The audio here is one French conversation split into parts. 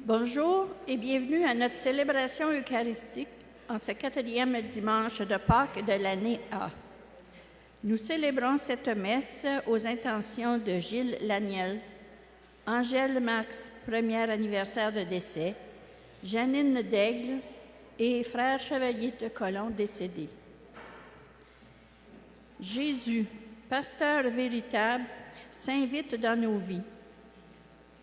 Bonjour et bienvenue à notre célébration eucharistique en ce 4e dimanche de Pâques de l'année A. Nous célébrons cette messe aux intentions de Gilles Laniel, Angèle Max, premier anniversaire de décès, Janine Daigle et frère Chevalier de Colomb décédés. Jésus, pasteur véritable, s'invite dans nos vies.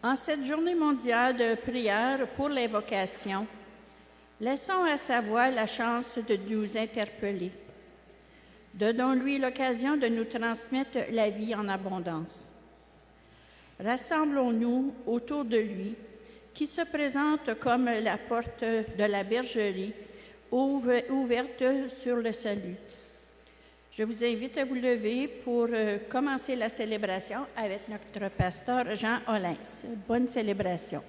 En cette journée mondiale de prière pour les vocations, laissons à sa voix la chance de nous interpeller. Donnons-lui l'occasion de nous transmettre la vie en abondance. Rassemblons-nous autour de lui, qui se présente comme la porte de la bergerie ouverte sur le salut. Je vous invite à vous lever pour commencer la célébration avec notre pasteur Jean Hollins. Bonne célébration.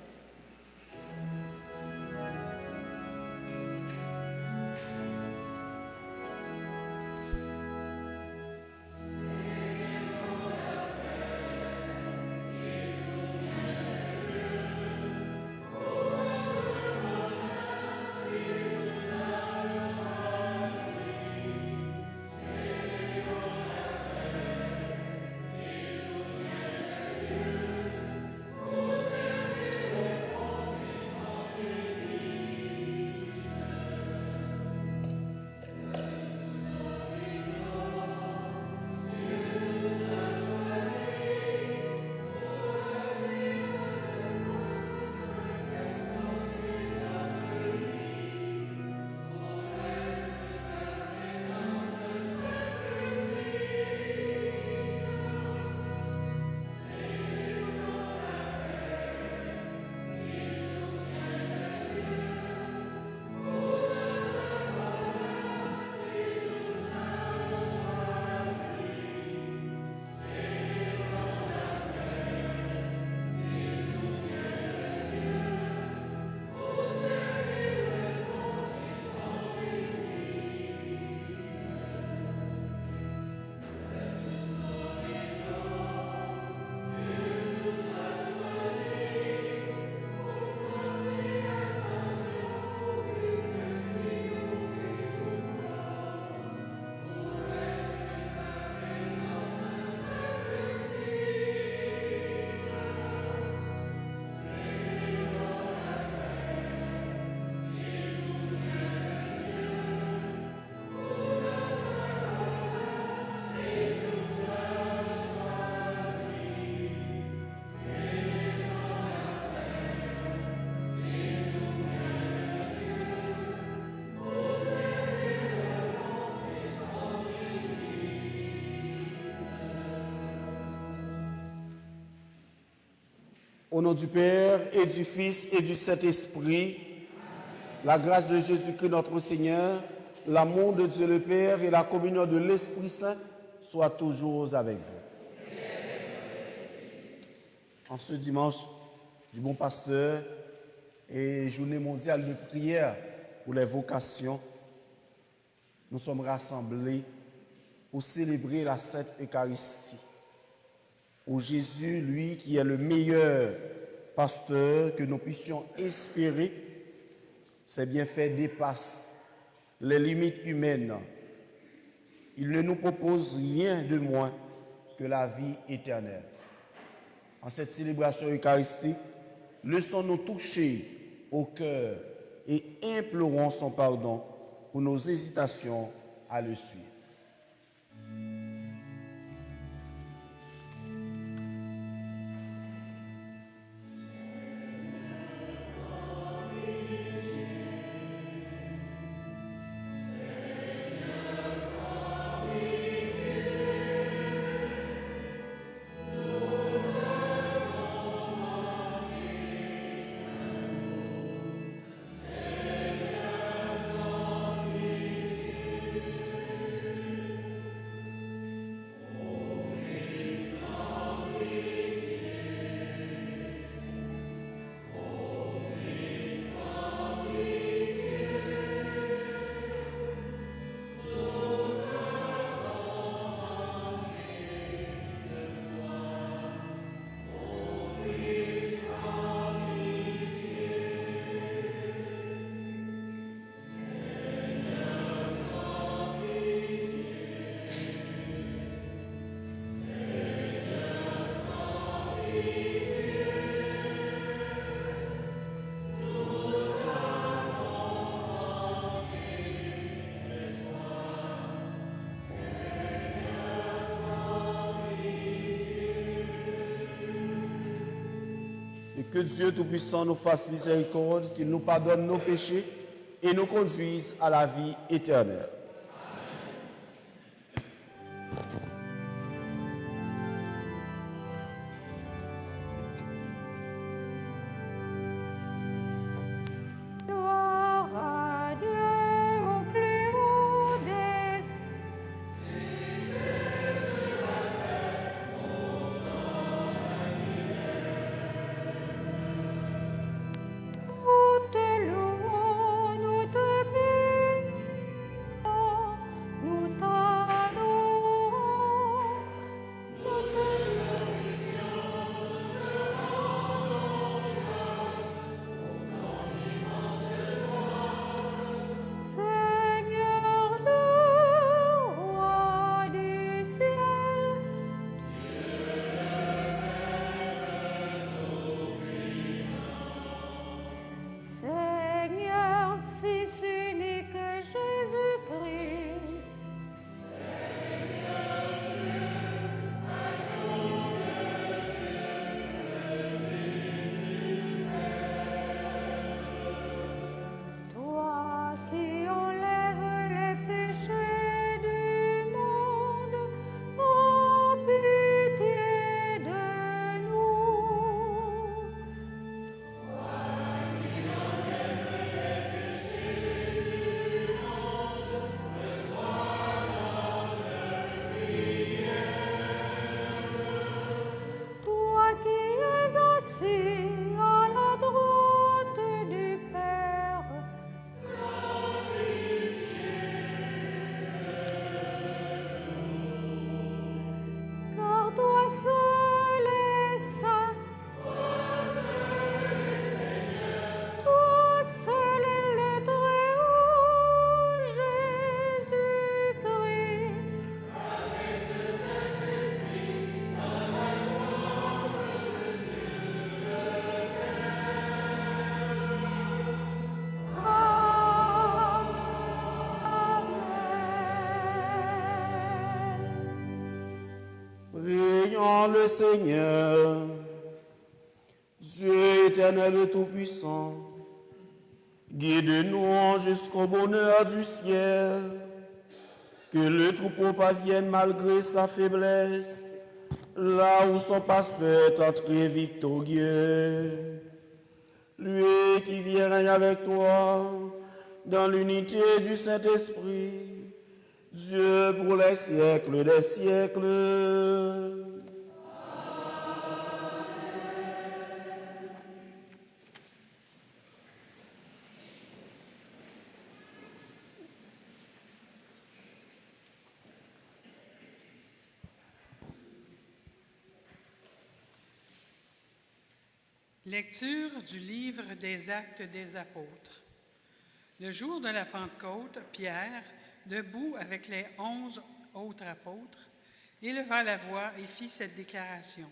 Au nom du Père et du Fils et du Saint-Esprit, la grâce de Jésus-Christ notre Seigneur, l'amour de Dieu le Père et la communion de l'Esprit Saint soient toujours avec vous. En ce dimanche du bon pasteur et journée mondiale de prière pour les vocations, nous sommes rassemblés pour célébrer la Sainte Eucharistie. Où Jésus, lui, qui est le meilleur pasteur que nous puissions espérer, ses bienfaits dépassent les limites humaines. Il ne nous propose rien de moins que la vie éternelle. En cette célébration eucharistique, laissons-nous toucher au cœur et implorons son pardon pour nos hésitations à le suivre. et que Dieu Tout-Puissant nous fasse miséricorde, qu'il nous pardonne nos péchés et nous conduise à la vie éternelle. Prions le Seigneur, Dieu éternel et tout-puissant, guide-nous jusqu'au bonheur du ciel, que le troupeau parvienne malgré sa faiblesse, là où son pasteur est entré victorieux. Lui qui vient régner avec toi, dans l'unité du Saint-Esprit, Dieu pour les siècles des siècles. Lecture du livre des Actes des Apôtres. Le jour de la Pentecôte, Pierre, debout avec les 11 autres apôtres, éleva la voix et fit cette déclaration.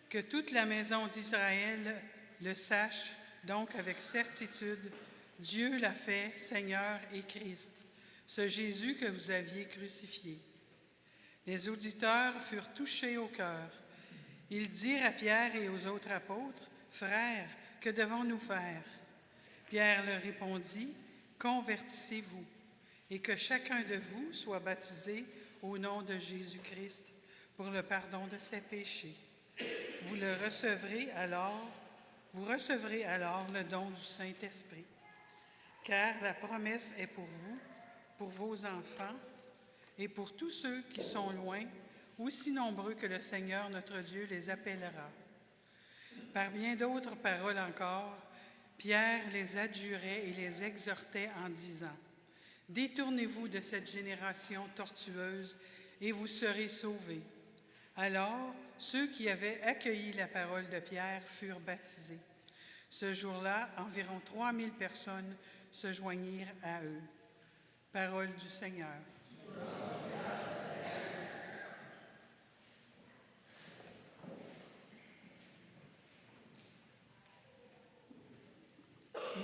Que toute la maison d'Israël le sache, donc avec certitude, Dieu l'a fait Seigneur et Christ, ce Jésus que vous aviez crucifié. Les auditeurs furent touchés au cœur. Ils dirent à Pierre et aux autres apôtres, « Frères, que devons-nous faire ?» Pierre leur répondit, « Convertissez-vous, et que chacun de vous soit baptisé au nom de Jésus-Christ pour le pardon de ses péchés. Vous recevrez alors le don du Saint-Esprit. Car la promesse est pour vous, pour vos enfants, et pour tous ceux qui sont loin, aussi nombreux que le Seigneur notre Dieu les appellera. » Par bien d'autres paroles encore, Pierre les adjurait et les exhortait en disant, « Détournez-vous de cette génération tortueuse et vous serez sauvés. » Alors, ceux qui avaient accueilli la parole de Pierre furent baptisés. Ce jour-là, environ 3000 personnes se joignirent à eux. Parole du Seigneur.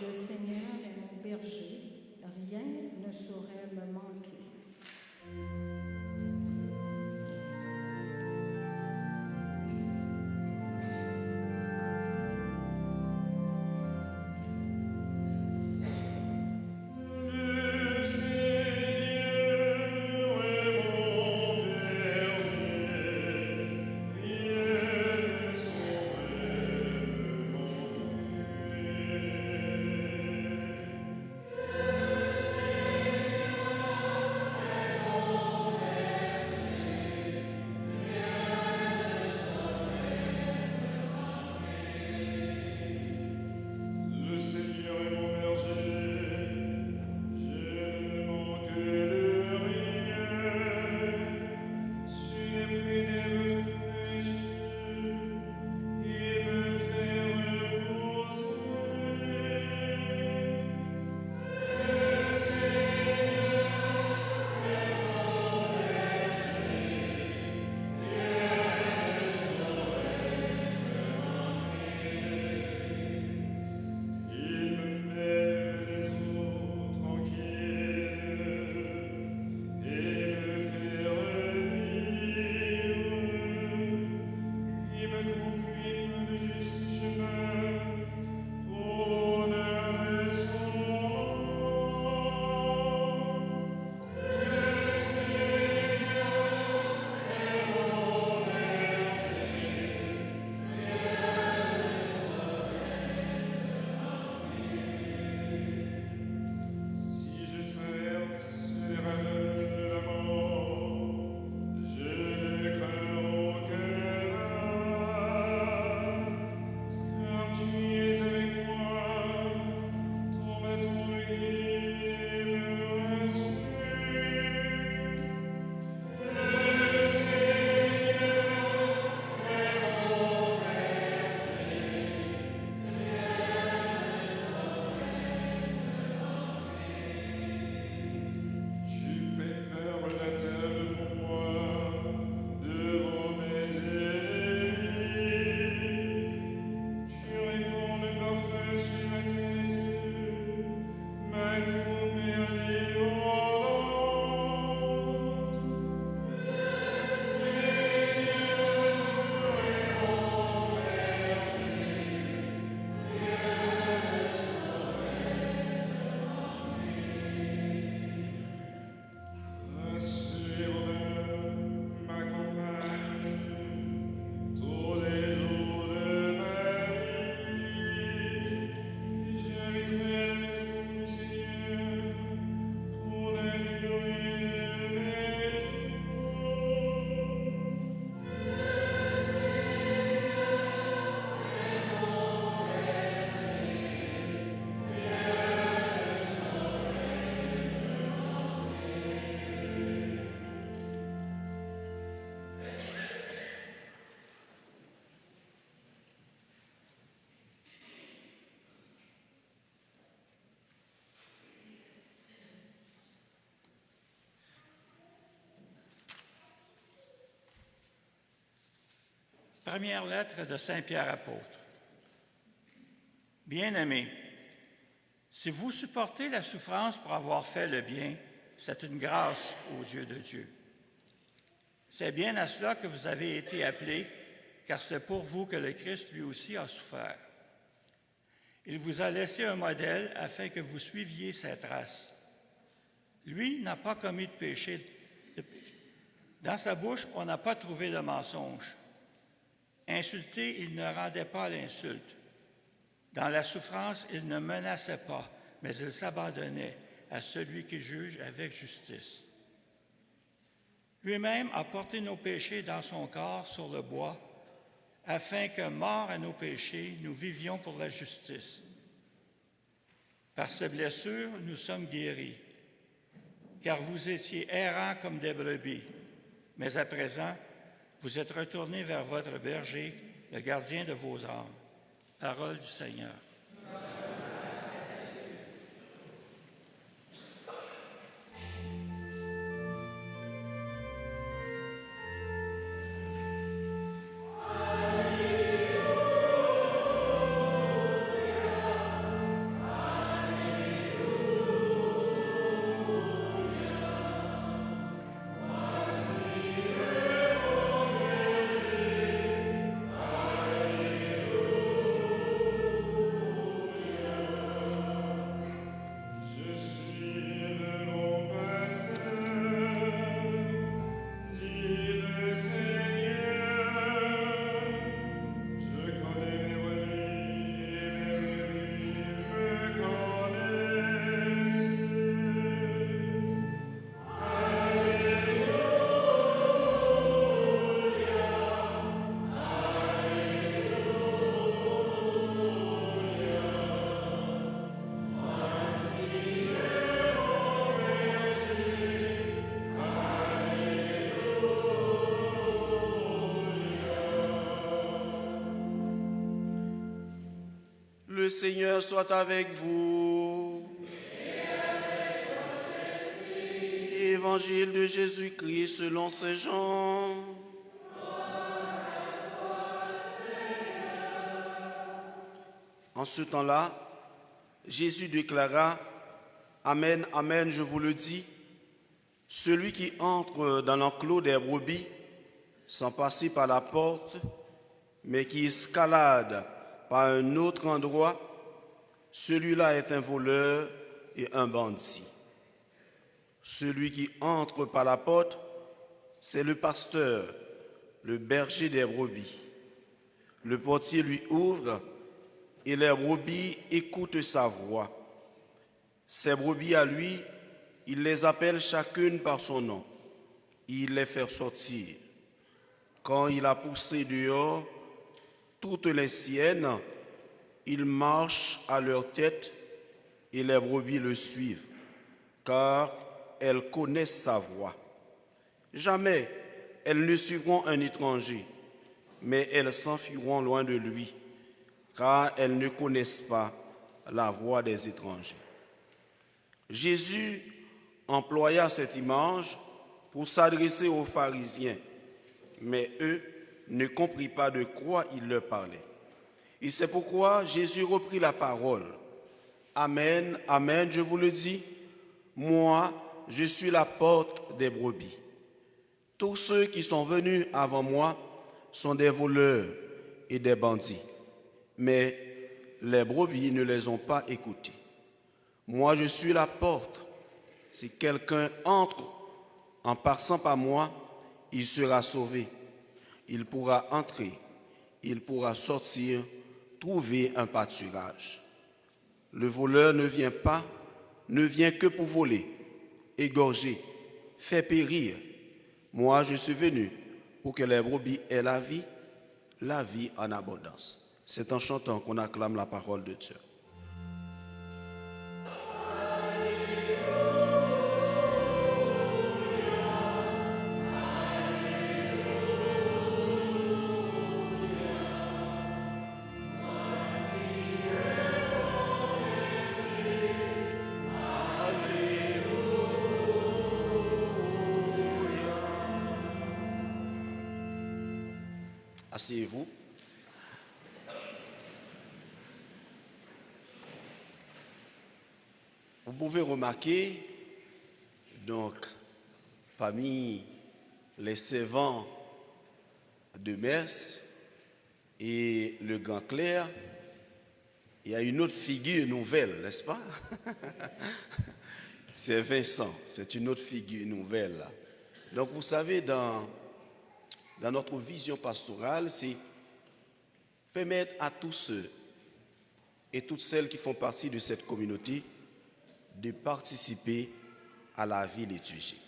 Le Seigneur est mon berger, rien ne saurait me manquer. Première lettre de Saint Pierre apôtre. Bien-aimés, si vous supportez la souffrance pour avoir fait le bien, c'est une grâce aux yeux de Dieu. C'est bien à cela que vous avez été appelés, car c'est pour vous que le Christ lui aussi a souffert. Il vous a laissé un modèle afin que vous suiviez ses traces. Lui n'a pas commis de péché. Dans sa bouche, on n'a pas trouvé de mensonge. Insulté, il ne rendait pas l'insulte. Dans la souffrance, il ne menaçait pas, mais il s'abandonnait à celui qui juge avec justice. Lui-même a porté nos péchés dans son corps sur le bois, afin que, morts à nos péchés, nous vivions pour la justice. Par ses blessures, nous sommes guéris, car vous étiez errants comme des brebis, mais à présent, vous êtes retournés vers votre berger, le gardien de vos âmes. Parole du Seigneur. Le Seigneur soit avec vous. Évangile de Jésus-Christ selon saint Jean. En ce temps-là, Jésus déclara, « Amen, amen, je vous le dis, celui qui entre dans l'enclos des brebis sans passer par la porte, mais qui escalade par un autre endroit, celui-là est un voleur et un bandit. Celui qui entre par la porte, c'est le pasteur, le berger des brebis. Le portier lui ouvre et les brebis écoutent sa voix. Ces brebis à lui, il les appelle chacune par son nom. Il les fait sortir. Quand il a poussé dehors toutes les siennes, il marche à leur tête et les brebis le suivent, car elles connaissent sa voix. Jamais elles ne suivront un étranger, mais elles s'enfuiront loin de lui, car elles ne connaissent pas la voix des étrangers. Jésus employa cette image pour s'adresser aux pharisiens, mais eux ne comprirent pas de quoi il leur parlait. Et c'est pourquoi Jésus reprit la parole. Amen, amen, je vous le dis, moi, je suis la porte des brebis. Tous ceux qui sont venus avant moi sont des voleurs et des bandits, mais les brebis ne les ont pas écoutés. Moi, je suis la porte. Si quelqu'un entre en passant par moi, il sera sauvé. Il pourra entrer, il pourra sortir, trouver un pâturage. Le voleur ne vient que pour voler, égorger, faire périr. Moi, je suis venu pour que les brebis aient la vie en abondance. C'est en chantant qu'on acclame la parole de Dieu. Asseyez-vous. Vous pouvez remarquer, donc, parmi les servants de messe et le grand clerc, il y a une autre figure nouvelle, n'est-ce pas? C'est Vincent, c'est une autre figure nouvelle. Donc vous savez, dans notre vision pastorale, c'est permettre à tous ceux et toutes celles qui font partie de cette communauté de participer à la vie liturgique,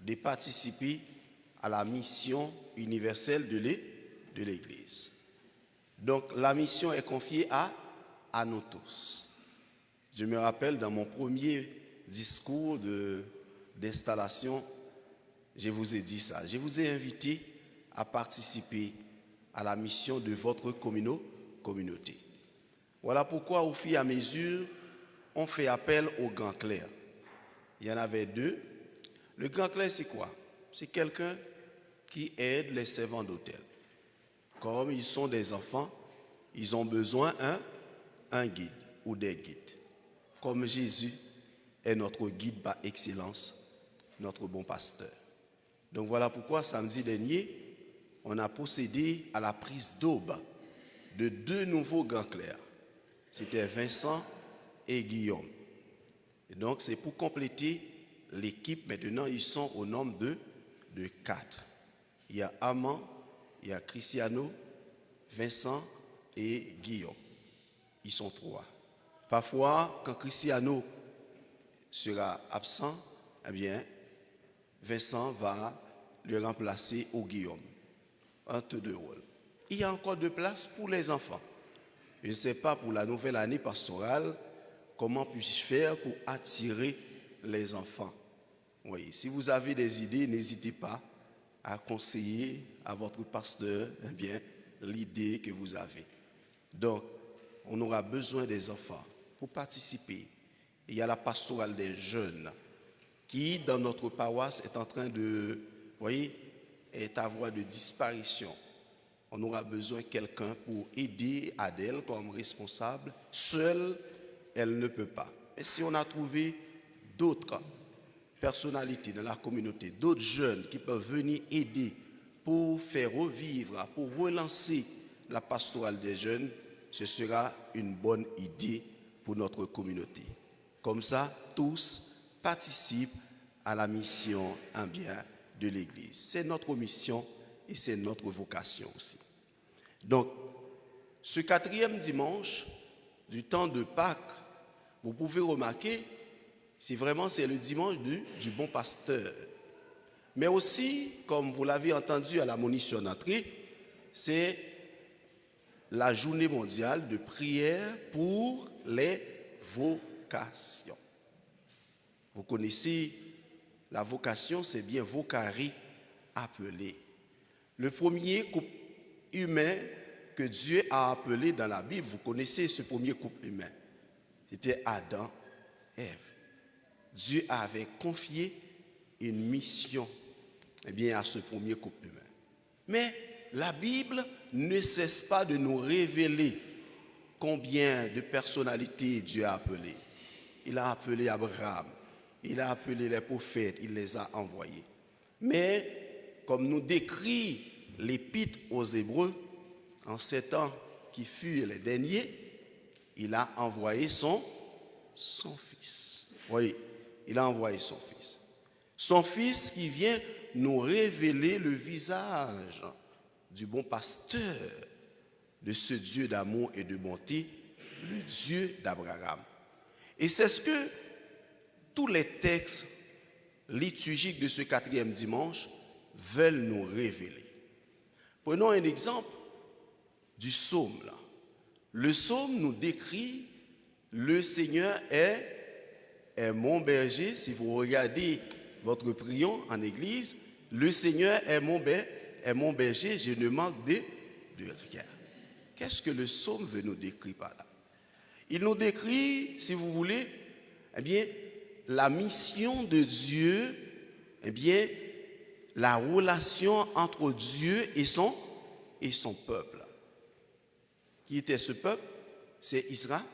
de participer à la mission universelle de l'Église. Donc la mission est confiée à nous tous. Je me rappelle dans mon premier discours d'installation, je vous ai dit ça. Je vous ai invité à participer à la mission de votre communauté. Voilà pourquoi, au fur et à mesure, on fait appel au grand clerc. Il y en avait deux. Le grand clerc, c'est quoi? C'est quelqu'un qui aide les servants d'autel. Comme ils sont des enfants, ils ont besoin d'un guide ou des guides. Comme Jésus est notre guide par excellence, notre bon pasteur. Donc voilà pourquoi samedi dernier, on a procédé à la prise d'aube de deux nouveaux grands clercs. C'était Vincent et Guillaume. Et donc c'est pour compléter l'équipe. Maintenant, ils sont au nombre de 4. Il y a Amand, il y a Cristiano, Vincent et Guillaume. Ils sont 3. Parfois, quand Cristiano sera absent, eh bien, Vincent va le remplacer au Guillaume. Entre deux rôles. Il y a encore de place pour les enfants. Je ne sais pas pour la nouvelle année pastorale, comment puis-je faire pour attirer les enfants. Oui, si vous avez des idées, n'hésitez pas à conseiller à votre pasteur eh bien, l'idée que vous avez. Donc, on aura besoin des enfants pour participer. Il y a la pastorale des jeunes qui, dans notre paroisse, est en train de, est à voie de disparition. On aura besoin de quelqu'un pour aider Adèle comme responsable. Seule, elle ne peut pas. Et si on a trouvé d'autres personnalités dans la communauté, d'autres jeunes qui peuvent venir aider pour faire revivre, pour relancer la pastorale des jeunes, ce sera une bonne idée pour notre communauté. Comme ça, tous participent à la mission de l'Église. C'est notre mission et c'est notre vocation aussi. Donc, ce 4e dimanche du temps de Pâques, vous pouvez remarquer, c'est le dimanche du bon pasteur. Mais aussi, comme vous l'avez entendu à la monition d'entrée, c'est la journée mondiale de prière pour les vocations. Vous connaissez la vocation, c'est bien vocari, appelé. Le premier couple humain que Dieu a appelé dans la Bible, vous connaissez ce premier couple humain. C'était Adam et Ève. Dieu avait confié une mission à ce premier couple humain. Mais la Bible ne cesse pas de nous révéler combien de personnalités Dieu a appelées. Il a appelé Abraham, il a appelé les prophètes, il les a envoyés. Mais, comme nous décrit l'Épître aux Hébreux, en ces temps qui furent les derniers, il a envoyé son fils. Oui, il a envoyé son fils. Son fils qui vient nous révéler le visage du bon pasteur, de ce Dieu d'amour et de bonté, le Dieu d'Abraham. Et c'est ce que tous les textes liturgiques de ce 4e dimanche veulent nous révéler. Prenons un exemple du psaume. Là. Le psaume nous décrit le Seigneur est mon berger. Si vous regardez votre prion en église, le Seigneur est mon berger, je ne manque de rien. Qu'est-ce que le psaume veut nous décrire par là? Il nous décrit, si vous voulez, la mission de Dieu, la relation entre Dieu et et son peuple. Qui était ce peuple? C'est Israël.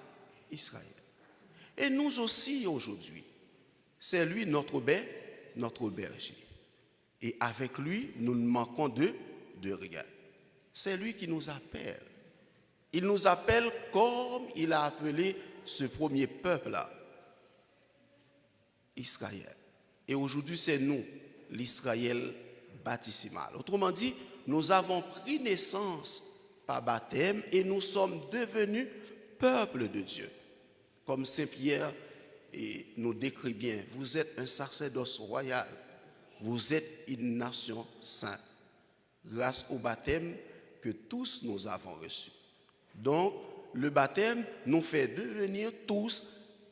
Et nous aussi aujourd'hui, c'est lui notre berger. Et avec lui, nous ne manquons de rien. C'est lui qui nous appelle. Il nous appelle comme il a appelé ce premier peuple-là, Israël. Et aujourd'hui, c'est nous, l'Israël baptismal. Autrement dit, nous avons pris naissance par baptême et nous sommes devenus peuple de Dieu. Comme Saint Pierre nous décrit bien, vous êtes un sacerdoce royal, vous êtes une nation sainte, grâce au baptême que tous nous avons reçu. Donc, le baptême nous fait devenir tous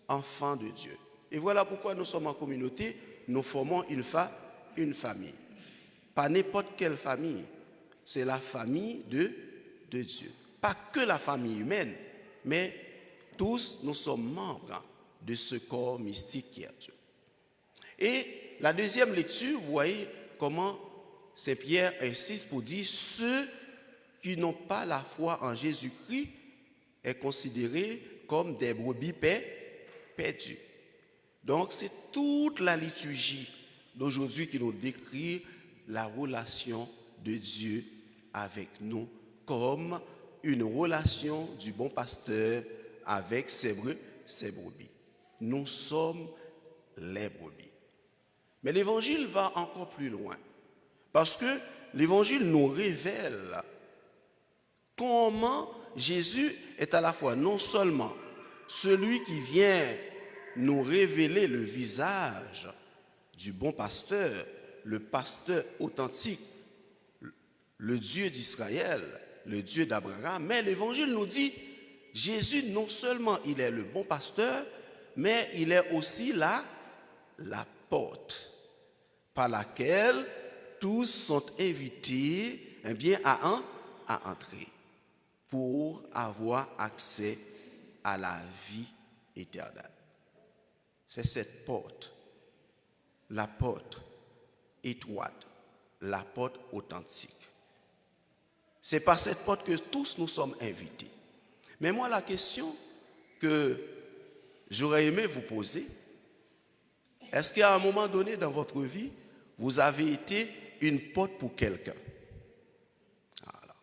enfants de Dieu. Et voilà pourquoi nous sommes en communauté, nous formons une famille. Pas n'importe quelle famille, c'est la famille de Dieu. Pas que la famille humaine, mais tous nous sommes membres de ce corps mystique qui est Dieu. Et la deuxième lecture, vous voyez comment Saint Pierre insiste pour dire ceux qui n'ont pas la foi en Jésus-Christ est considéré comme des brebis perdues. Donc c'est toute la liturgie d'aujourd'hui qui nous décrit la relation de Dieu avec nous comme une relation du bon pasteur avec ses brebis. Nous sommes les brebis. Mais l'évangile va encore plus loin parce que l'évangile nous révèle comment Jésus est à la fois non seulement celui qui vient nous révéler le visage du bon pasteur, le pasteur authentique, le Dieu d'Israël, le Dieu d'Abraham, mais l'évangile nous dit, Jésus non seulement il est le bon pasteur, mais il est aussi la porte par laquelle tous sont invités à entrer pour avoir accès à la vie éternelle. C'est cette porte, la porte étroite, la porte authentique. C'est par cette porte que tous nous sommes invités. Mais moi, la question que j'aurais aimé vous poser, est-ce qu'à un moment donné dans votre vie, vous avez été une porte pour quelqu'un? Voilà.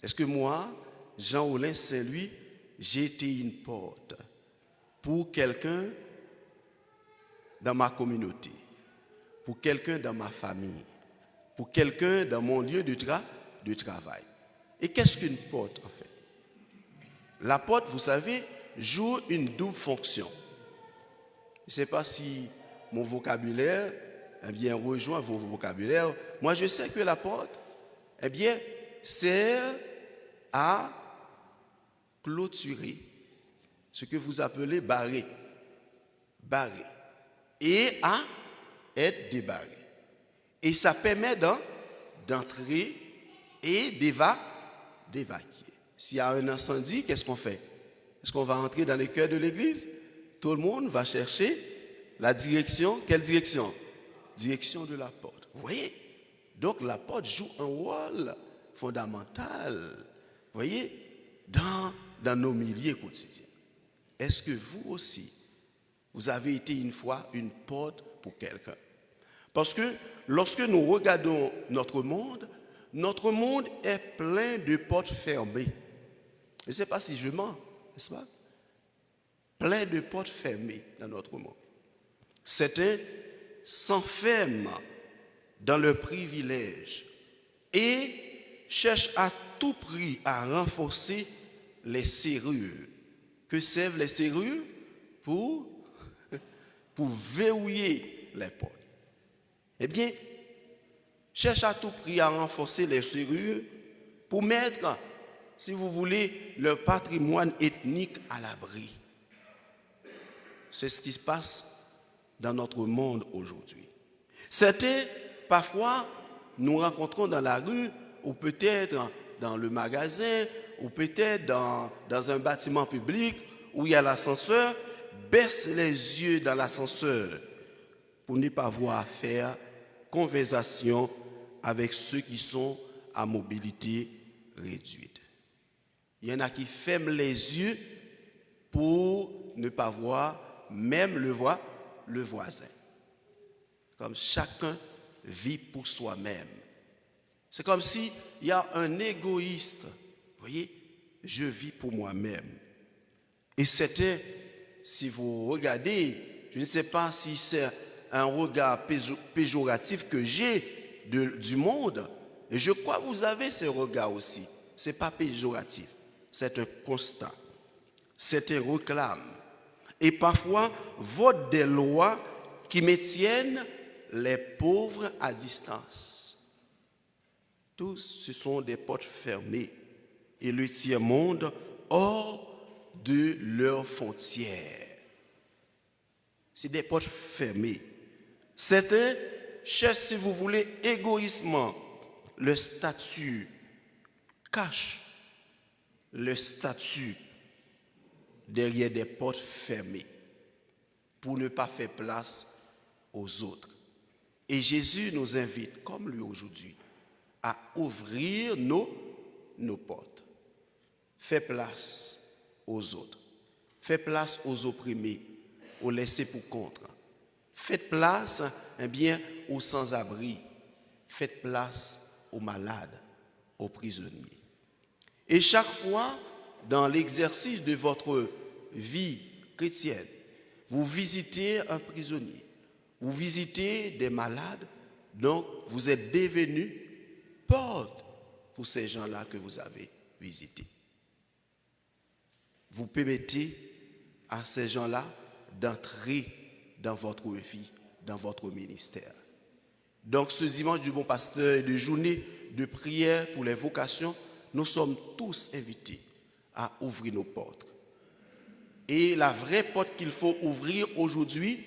Est-ce que moi, Jean-Olin Saint-Louis, j'ai été une porte pour quelqu'un dans ma communauté, pour quelqu'un dans ma famille, pour quelqu'un dans mon lieu de travail? Et qu'est-ce qu'une porte en fait? La porte, vous savez, joue une double fonction. Je ne sais pas si mon vocabulaire rejoint vos vocabulaires. Moi, je sais que la porte, sert à clôturer ce que vous appelez barrer, et à être débarré. Et ça permet d'entrer et d'évacuer. S'il y a un incendie, qu'est-ce qu'on fait? Est-ce qu'on va entrer dans les cœurs de l'église? Tout le monde va chercher la direction. Quelle direction? Direction de la porte. Vous voyez? Donc la porte joue un rôle fondamental, vous voyez, dans nos milieux quotidiens. Est-ce que vous aussi, vous avez été une fois une porte pour quelqu'un? Parce que lorsque nous regardons notre monde est plein de portes fermées. Je ne sais pas si je mens, n'est-ce pas? Plein de portes fermées dans notre monde. Certains s'enferment dans leur privilège et cherchent à tout prix à renforcer les serrures. Que servent les serrures? Pour verrouiller les portes. Eh bien, cherchent à tout prix à renforcer les serrures pour mettre, si vous voulez, leur patrimoine ethnique à l'abri. C'est ce qui se passe dans notre monde aujourd'hui. Certains, parfois, nous rencontrons dans la rue, ou peut-être dans le magasin, ou peut-être dans un bâtiment public où il y a l'ascenseur, baissent les yeux dans l'ascenseur pour ne pas avoir à faire conversation avec ceux qui sont à mobilité réduite. Il y en a qui ferment les yeux pour ne pas voir même le voisin. Comme chacun vit pour soi-même. C'est comme s'il y a un égoïste. Vous voyez, je vis pour moi-même. Et c'était, si vous regardez, je ne sais pas si c'est un regard péjoratif que j'ai du monde, et je crois que vous avez ce regard aussi. Ce n'est pas péjoratif, c'est un constat, c'est un réclame. Et parfois, vote des lois qui maintiennent les pauvres à distance. Tous, ce sont des portes fermées et le tiers-monde hors de leurs frontières. C'est des portes fermées. Certains cherchent, si vous voulez, égoïstement le statut, cachent le statut derrière des portes fermées pour ne pas faire place aux autres. Et Jésus nous invite, comme lui aujourd'hui, à ouvrir nos portes. Faire place aux autres. Faire place aux opprimés, aux laissés pour compte. Faites place, aux sans-abri. Faites place aux malades, aux prisonniers. Et chaque fois, dans l'exercice de votre vie chrétienne, vous visitez un prisonnier, vous visitez des malades, donc vous êtes devenu porte pour ces gens-là que vous avez visités. Vous permettez à ces gens-là d'entrer dans votre vie, dans votre ministère. Donc ce dimanche du bon pasteur et de journée de prière pour les vocations, nous sommes tous invités à ouvrir nos portes. Et la vraie porte qu'il faut ouvrir aujourd'hui,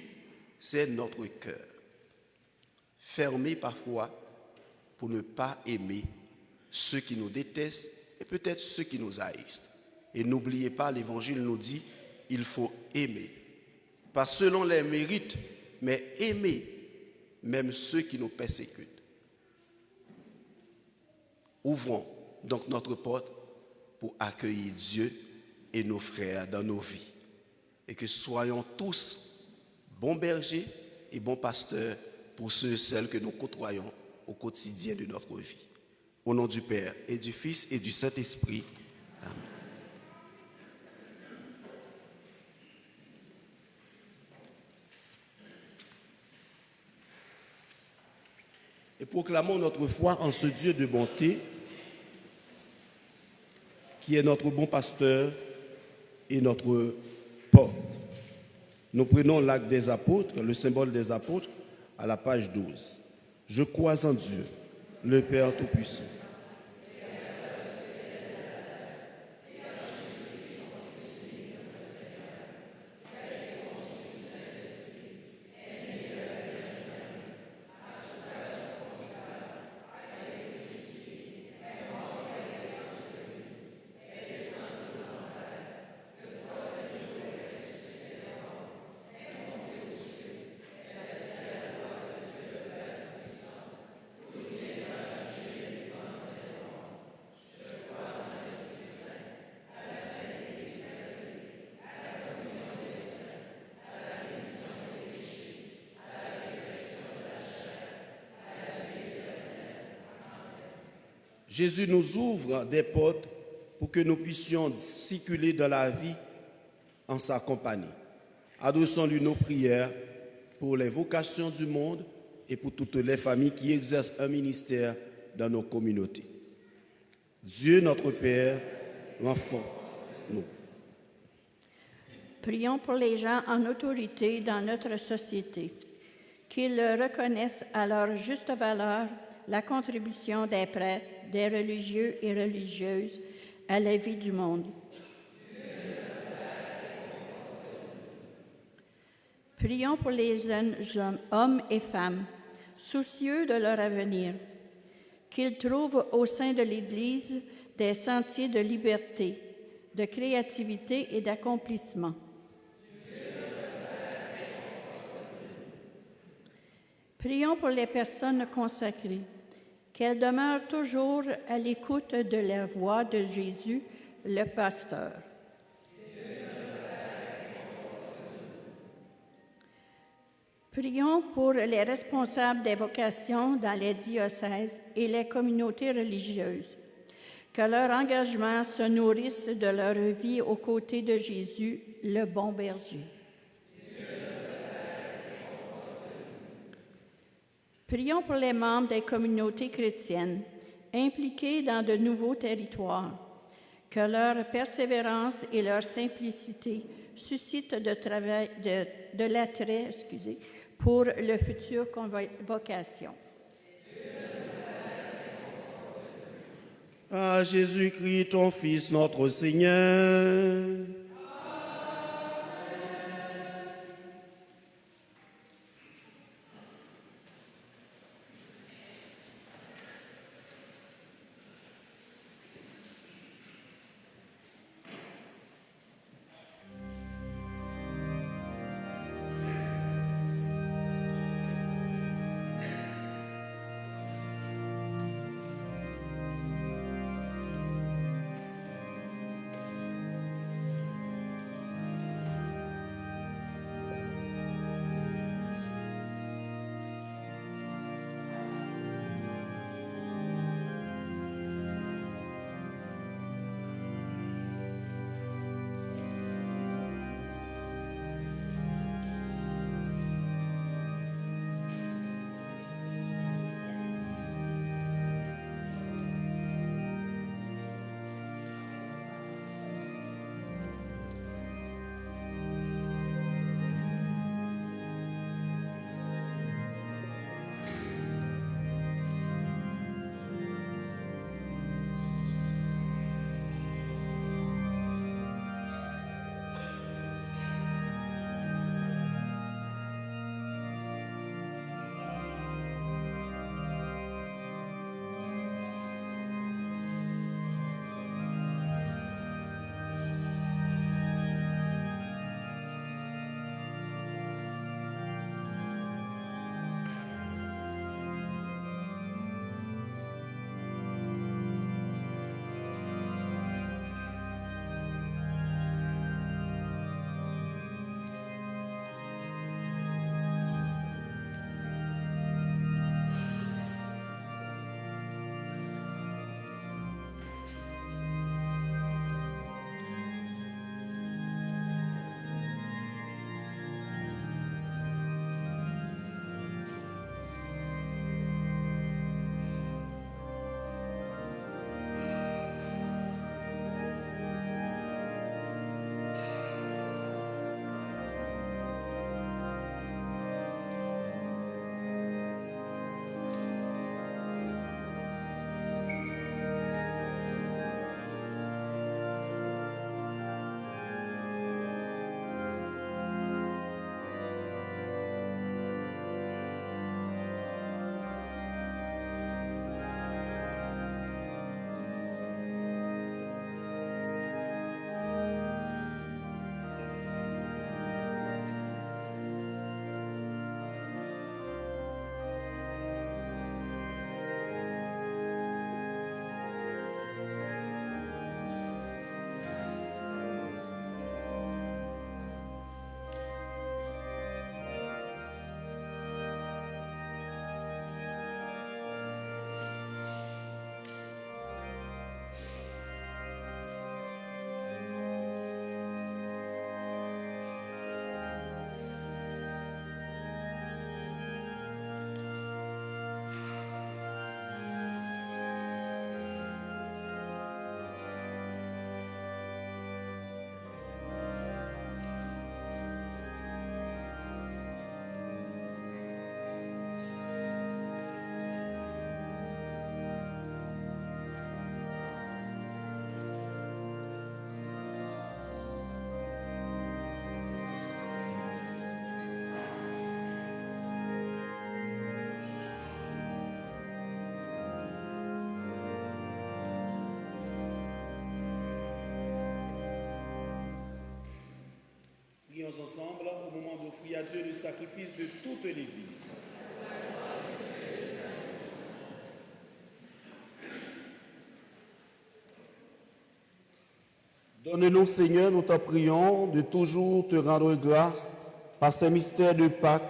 c'est notre cœur. Fermé parfois pour ne pas aimer ceux qui nous détestent et peut-être ceux qui nous haïssent. Et n'oubliez pas, l'Évangile nous dit, il faut aimer. Pas selon les mérites, mais aimer même ceux qui nous persécutent. Ouvrons donc notre porte pour accueillir Dieu et nos frères dans nos vies. Et que soyons tous bons bergers et bons pasteurs pour ceux et celles que nous côtoyons au quotidien de notre vie. Au nom du Père et du Fils et du Saint-Esprit. Amen. Et proclamons notre foi en ce Dieu de bonté qui est notre bon pasteur et notre porte. Nous prenons l'acte des apôtres, le symbole des apôtres, à la page 12. Je crois en Dieu, le Père Tout-Puissant. Jésus nous ouvre des portes pour que nous puissions circuler dans la vie en sa compagnie. Adressons-lui nos prières pour les vocations du monde et pour toutes les familles qui exercent un ministère dans nos communautés. Dieu notre Père, renforce-nous. Prions pour les gens en autorité dans notre société, qu'ils reconnaissent à leur juste valeur la contribution des prêtres, des religieux et religieuses à la vie du monde. Prions pour les jeunes hommes et femmes, soucieux de leur avenir, qu'ils trouvent au sein de l'Église des sentiers de liberté, de créativité et d'accomplissement. Prions pour les personnes consacrées, qu'elle demeure toujours à l'écoute de la voix de Jésus, le pasteur. Prions pour les responsables des vocations dans les diocèses et les communautés religieuses, que leur engagement se nourrisse de leur vie aux côtés de Jésus, le bon berger. Prions pour les membres des communautés chrétiennes impliqués dans de nouveaux territoires, que leur persévérance et leur simplicité suscitent de l'attrait, pour le futur convocation. À Jésus-Christ, ton Fils, notre Seigneur. Prions ensemble au moment d'offrir à Dieu le sacrifice de toute l'Église. Donne-nous, Seigneur, nous t'en prions, de toujours te rendre grâce par ces mystères de Pâques,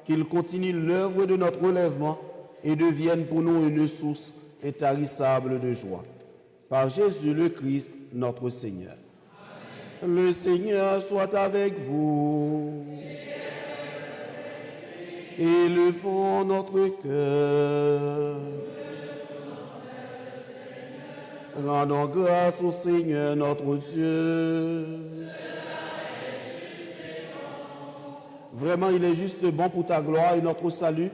qu'ils continuent l'œuvre de notre relèvement et deviennent pour nous une source intarissable de joie. Par Jésus le Christ, notre Seigneur. Amen. Le Seigneur soit avec vous. Et élevons notre cœur. Rendons grâce au Seigneur notre Dieu. Vraiment, il est juste bon pour ta gloire et notre salut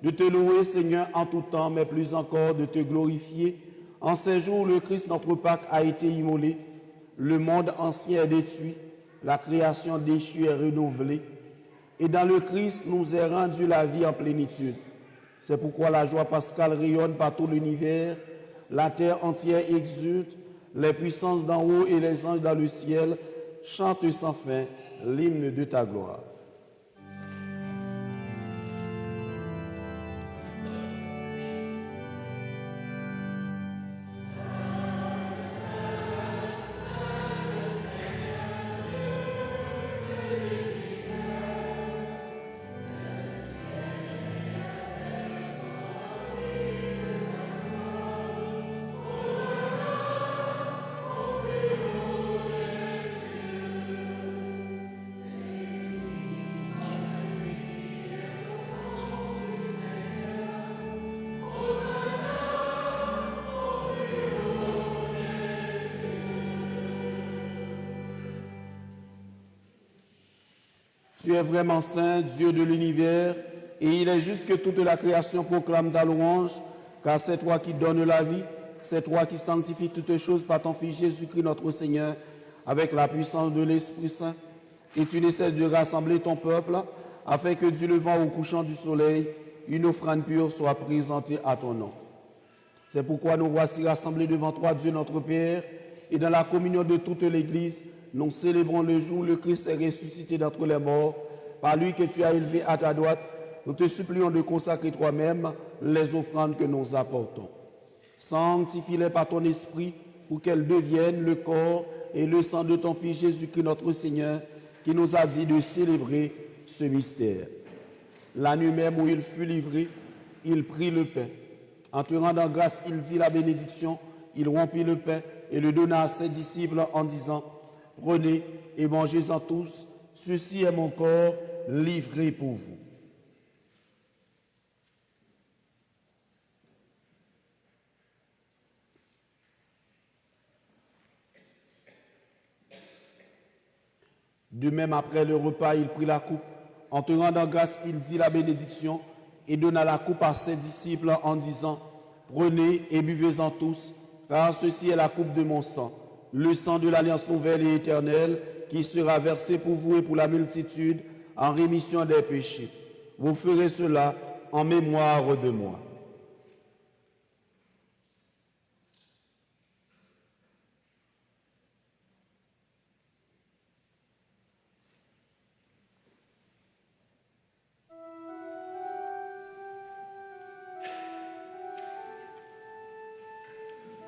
de te louer, Seigneur, en tout temps, mais plus encore de te glorifier. En ces jours, le Christ, notre Pâque, a été immolé. Le monde ancien est détruit. La création déchue est renouvelée. Et dans le Christ, nous est rendu la vie en plénitude. C'est pourquoi la joie pascale rayonne par tout l'univers. La terre entière exulte. Les puissances d'en haut et les anges dans le ciel chantent sans fin l'hymne de ta gloire. Tu es vraiment saint, Dieu de l'univers, et il est juste que toute la création proclame ta louange, car c'est toi qui donnes la vie, c'est toi qui sanctifies toutes choses par ton Fils Jésus-Christ notre Seigneur, avec la puissance de l'Esprit Saint. Et tu ne cesses de rassembler ton peuple, afin que du levant au couchant du soleil, une offrande pure soit présentée à ton nom. C'est pourquoi nous voici rassemblés devant toi, Dieu notre Père, et dans la communion de toute l'Église, nous célébrons le jour où le Christ est ressuscité d'entre les morts, par lui que tu as élevé à ta droite. Nous te supplions de consacrer toi-même les offrandes que nous apportons. Sanctifie-les par ton esprit pour qu'elles deviennent le corps et le sang de ton Fils Jésus-Christ notre Seigneur, qui nous a dit de célébrer ce mystère. La nuit même où il fut livré, il prit le pain. En te rendant grâce, il dit la bénédiction, il rompit le pain et le donna à ses disciples en disant: prenez et mangez-en tous, ceci est mon corps livré pour vous. De même, après le repas, il prit la coupe. En te rendant grâce, il dit la bénédiction et donna la coupe à ses disciples en disant: prenez et buvez-en tous, car ceci est la coupe de mon sang, le sang de l'alliance nouvelle et éternelle, qui sera versé pour vous et pour la multitude en rémission des péchés. Vous ferez cela en mémoire de moi.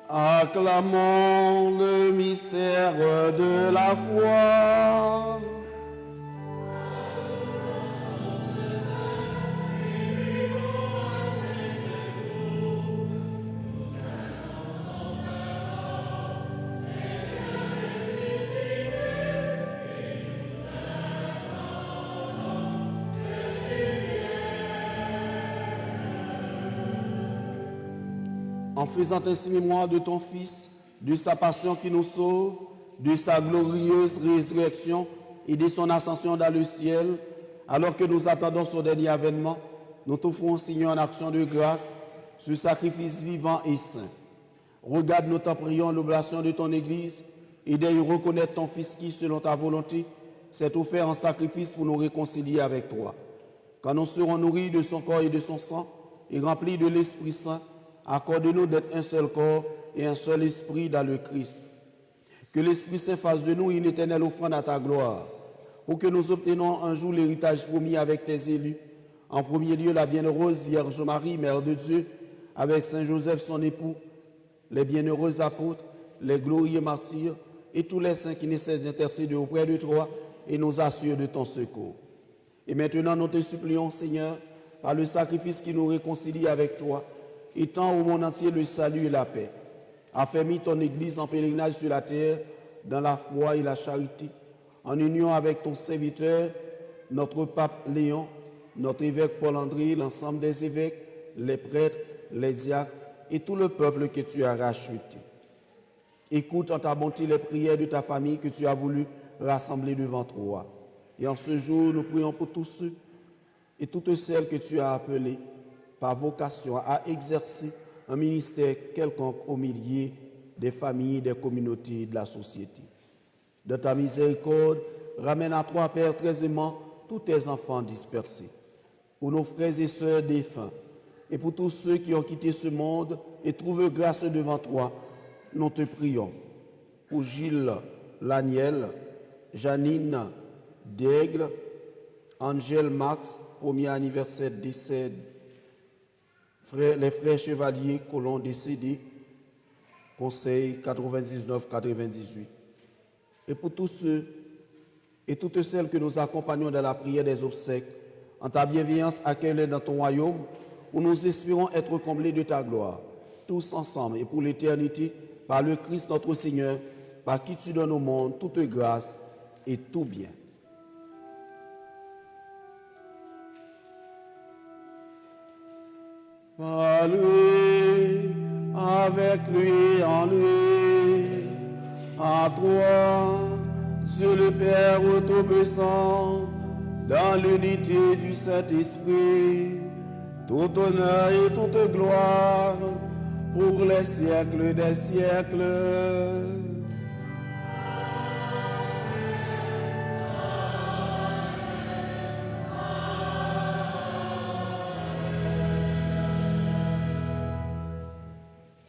Acclamons le mystère de la foi. En faisant ainsi mémoire de ton Fils, de sa passion qui nous sauve, de sa glorieuse résurrection et de son ascension dans le ciel, alors que nous attendons son dernier avènement, nous t'offrons, Seigneur, en action de grâce, ce sacrifice vivant et saint. Regarde, nous t'en prions, l'oblation de ton Église, et d'ailleurs reconnaître ton Fils qui, selon ta volonté, s'est offert en sacrifice pour nous réconcilier avec toi. Quand nous serons nourris de son corps et de son sang, et remplis de l'Esprit Saint, accorde-nous d'être un seul corps et un seul esprit dans le Christ. Que l'Esprit Saint fasse de nous une éternelle offrande à ta gloire, pour que nous obtenions un jour l'héritage promis avec tes élus. En premier lieu, la bienheureuse Vierge Marie, Mère de Dieu, avec Saint Joseph, son époux, les bienheureux apôtres, les glorieux martyrs et tous les saints qui ne cessent d'intercéder auprès de toi et nous assurent de ton secours. Et maintenant, nous te supplions, Seigneur, par le sacrifice qui nous réconcilie avec toi, étends au monde entier le salut et la paix. Affermis ton Église en pèlerinage sur la terre, dans la foi et la charité, en union avec ton serviteur, notre pape Léon, notre évêque Paul-André, l'ensemble des évêques, les prêtres, les diacres et tout le peuple que tu as racheté. Écoute en ta bonté les prières de ta famille que tu as voulu rassembler devant toi. Et en ce jour, nous prions pour tous ceux et toutes celles que tu as appelés par vocation à exercer un ministère quelconque au milieu des familles, des communautés et de la société. De ta miséricorde, ramène à toi, Père, très aimant, tous tes enfants dispersés. Pour nos frères et sœurs défunts, et pour tous ceux qui ont quitté ce monde et trouvent grâce devant toi, nous te prions. Pour Gilles Laniel, Janine Daigle, Angèle Max, premier anniversaire de décès, les frères chevaliers Colomb décédés, Conseil 99-98. Et pour tous ceux et toutes celles que nous accompagnons dans la prière des obsèques, en ta bienveillance, accueille-les dans ton royaume, où nous espérons être comblés de ta gloire, tous ensemble et pour l'éternité, par le Christ notre Seigneur, par qui tu donnes au monde toute grâce et tout bien. Par lui, avec lui, en lui, à toi, Dieu le Père Tout-Puissant, dans l'unité du Saint-Esprit, tout honneur et toute gloire pour les siècles des siècles.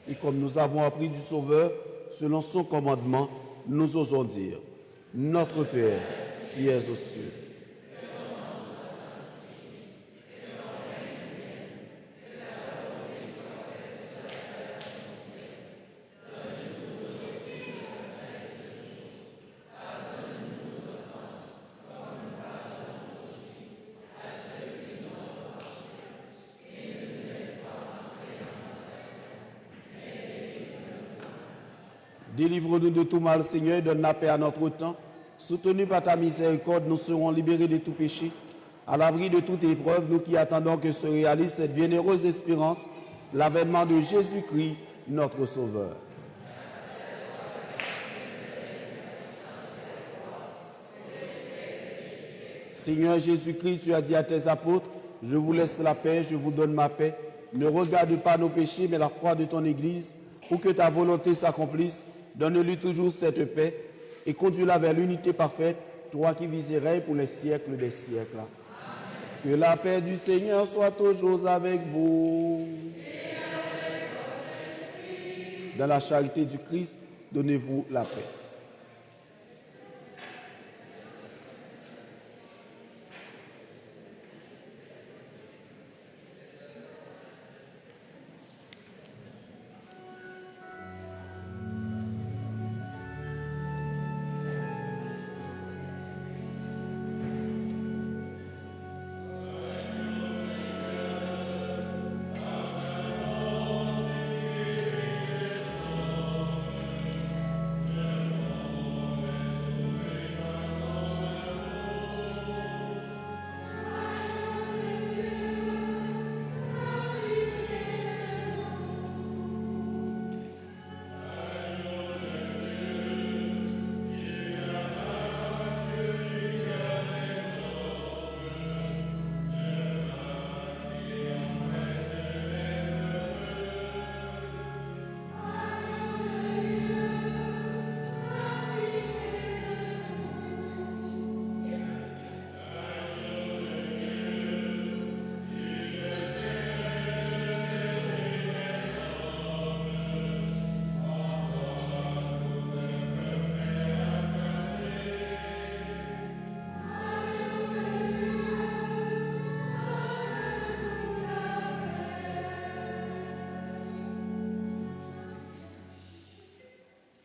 Et comme nous avons appris du Sauveur, selon son commandement, nous osons dire, Notre Père qui es aux cieux, délivre-nous de tout mal, Seigneur, donne la paix à notre temps. Soutenus par ta miséricorde, nous serons libérés de tout péché. À l'abri de toute épreuve, nous qui attendons que se réalise cette bienheureuse espérance, l'avènement de Jésus-Christ, notre Sauveur. Seigneur Jésus-Christ, tu as dit à tes apôtres, je vous laisse la paix, je vous donne ma paix. Ne regarde pas nos péchés, mais la croix de ton Église, pour que ta volonté s'accomplisse. Donne-lui toujours cette paix et conduis-la vers l'unité parfaite, toi qui vis et règnes pour les siècles des siècles. Amen. Que la paix du Seigneur soit toujours avec vous. Et avec votre esprit. Dans la charité du Christ, donnez-vous la paix.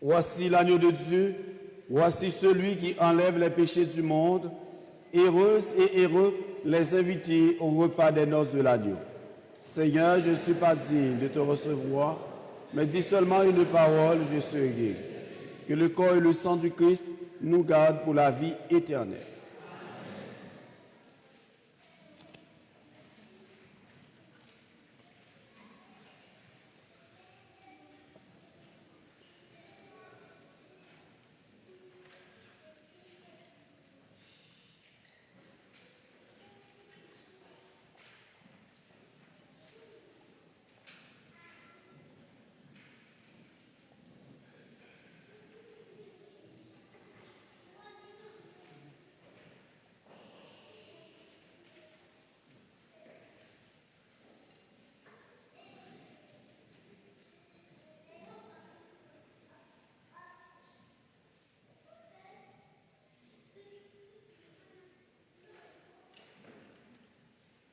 Voici l'agneau de Dieu Voici celui qui enlève les péchés du monde. Heureuses et heureux les invités au repas des noces de l'agneau. Seigneur, je ne suis pas digne de te recevoir, mais dis seulement une parole, je serai guéri. Que le corps et le sang du Christ nous gardent pour la vie éternelle.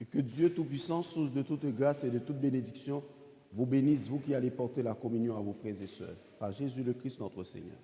Et que Dieu Tout-Puissant, source de toute grâce et de toute bénédiction, vous bénisse, vous qui allez porter la communion à vos frères et sœurs. Par Jésus le Christ, notre Seigneur.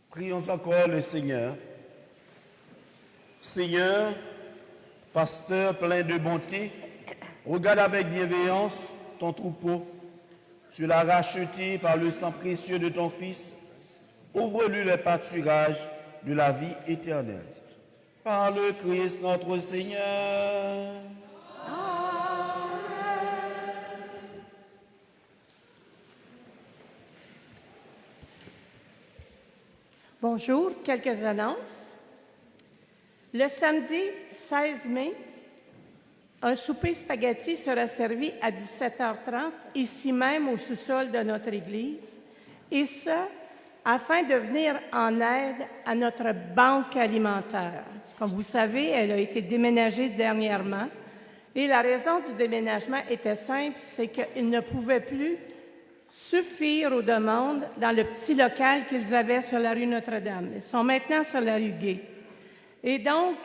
Prions encore le Seigneur. Seigneur, pasteur plein de bonté, regarde avec bienveillance ton troupeau. Tu l'as racheté par le sang précieux de ton Fils. Ouvre-lui le pâturage de la vie éternelle. Par le Christ notre Seigneur. Bonjour, quelques annonces. Le samedi 16 mai, un souper spaghetti sera servi à 17h30, ici même au sous-sol de notre église, et ce, afin de venir en aide à notre banque alimentaire. Comme vous savez, elle a été déménagée dernièrement, et la raison du déménagement était simple, c'est qu'il ne pouvait plus suffire aux demandes dans le petit local qu'ils avaient sur la rue Notre-Dame. Ils sont maintenant sur la rue Gay. Et donc,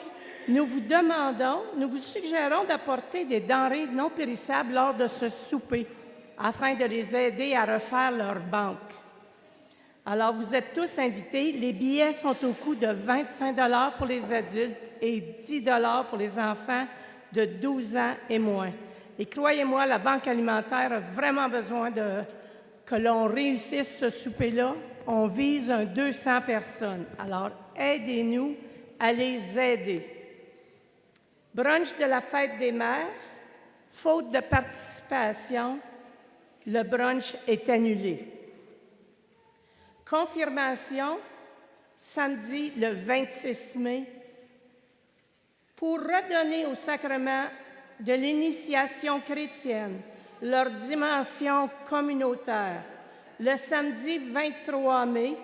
nous vous suggérons d'apporter des denrées non périssables lors de ce souper, afin de les aider à refaire leur banque. Alors, vous êtes tous invités. Les billets sont au coût de 25 $ pour les adultes et 10 $ pour les enfants de 12 ans et moins. Et croyez-moi, la Banque alimentaire a vraiment besoin que l'on réussisse ce souper-là. On vise 200 personnes. Alors, aidez-nous à les aider. Brunch de la fête des mères. Faute de participation, le brunch est annulé. Confirmation, samedi le 26 mai, pour redonner au sacrement de l'initiation chrétienne leur dimension communautaire. Le samedi 23 mai,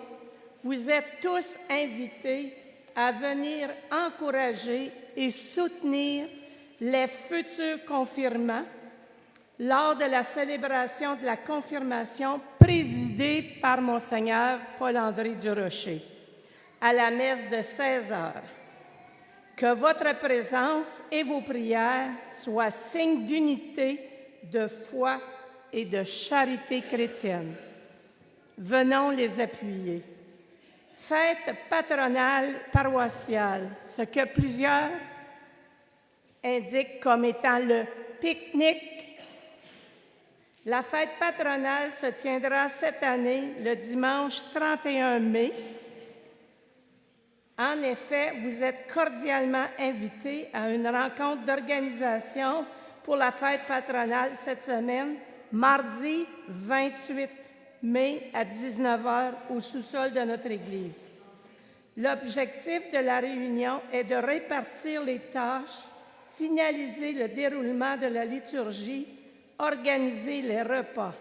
vous êtes tous invités à venir encourager et soutenir les futurs confirmants lors de la célébration de la confirmation présidée par Monseigneur Paul-André Durocher à la messe de 16h. Que votre présence et vos prières soient signes d'unité, de foi et de charité chrétienne. Venons les appuyer. Fête patronale paroissiale, ce que plusieurs indiquent comme étant le pique-nique. La fête patronale se tiendra cette année le dimanche 31 mai. En effet, vous êtes cordialement invités à une rencontre d'organisation pour la fête patronale cette semaine, mardi 28 mai à 19h au sous-sol de notre Église. L'objectif de la réunion est de répartir les tâches, finaliser le déroulement de la liturgie, organiser les repas.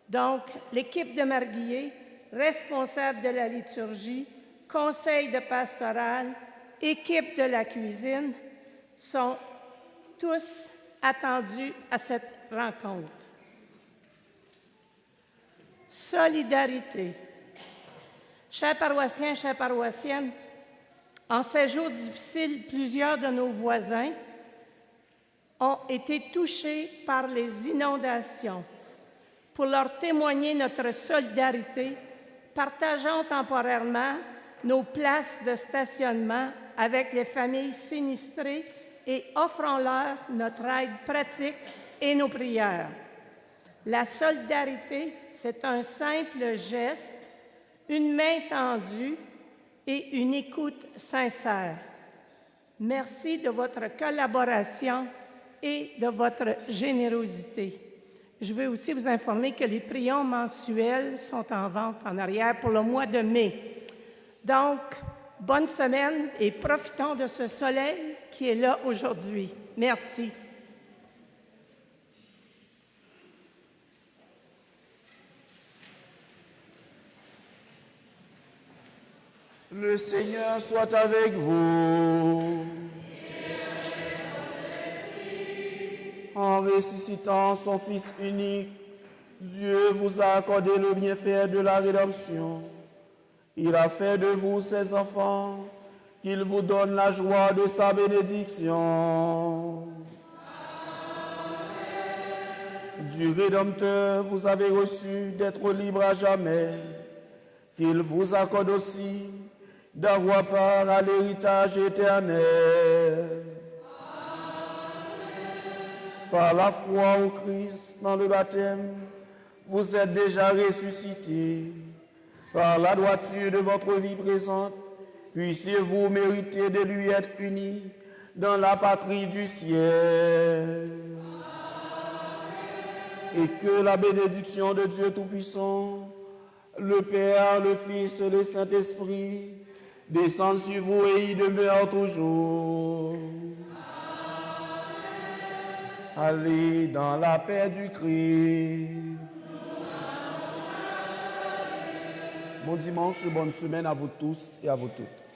Donc, l'équipe de Marguillier, responsable de la liturgie, conseil de pastoral, équipe de la cuisine, sont tous attendus à cette rencontre. Solidarité. Chers paroissiens, chères paroissiennes, en ces jours difficiles, plusieurs de nos voisins ont été touchés par les inondations. Pour leur témoigner notre solidarité, partageons temporairement nos places de stationnement avec les familles sinistrées et offrons-leur notre aide pratique et nos prières. La solidarité, c'est un simple geste, une main tendue et une écoute sincère. Merci de votre collaboration et de votre générosité. Je veux aussi vous informer que les prions mensuels sont en vente en arrière pour le mois de mai. Donc, bonne semaine et profitons de ce soleil qui est là aujourd'hui. Merci. Le Seigneur soit avec vous. En ressuscitant son Fils unique, Dieu vous a accordé le bienfait de la rédemption. Il a fait de vous ses enfants, qu'il vous donne la joie de sa bénédiction. Du Rédempteur, vous avez reçu d'être libre à jamais. qu'il vous accorde aussi d'avoir part à l'héritage éternel. Par la foi au Christ dans le baptême, vous êtes déjà ressuscités. Par la droiture de votre vie présente, puissiez-vous mériter de lui être unis dans la patrie du ciel. Et que la bénédiction de Dieu Tout-Puissant, le Père, le Fils et le Saint-Esprit, descendent sur vous et y demeurent toujours. Allez dans la paix du Christ. Bon dimanche, bonne semaine à vous tous et à vous toutes.